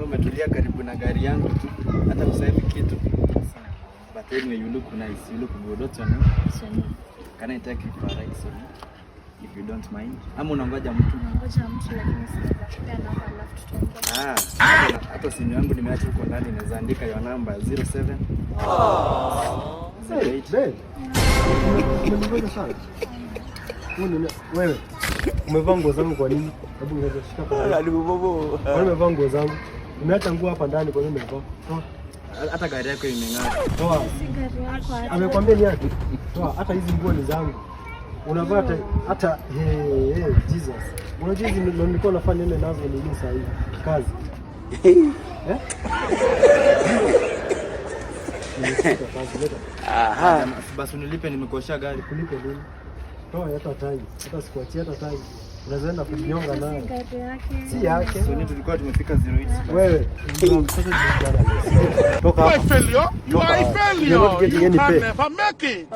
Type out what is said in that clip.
umetulia karibu na gari yangu tu. Hata usemi kitu. But anyway, you look nice. You look good. What's your name? Sonia. Can I take you for a ride, Sonia? If you don't mind. Ama unangoja mtu? Unangoja mtu lakini sitapea namba alafu tutaongea. Hata simu yangu nimeacha huko ndani, naweza andika your number 07. Babe. Unangoja sana. Wewe umevaa nguo zangu kwa nini? Hebu ngeza shika kwa. Alibobo. Wewe umevaa nguo zangu. Nimeacha nguo hapa ndani kwa nini umevaa? Toa. Hata gari yako imeng'ara. Toa. Sigari yako hata. Amekwambia ni yake. Toa, hata hizi nguo ni zangu. Unavaa hata Jesus. Unajua hizi nilikuwa nafanya nini nazo nini sasa hivi? Kazi. Aha. Basi unilipe, nimekosha gari. Kulipe nini? Toa hata tai. Hata sikuachia hata tai. Unazaenda kunyonga nayo. Si yake. So tulikuwa tumefika 08. Wewe toka hapa. You are a failure. You are a failure. You can never make it.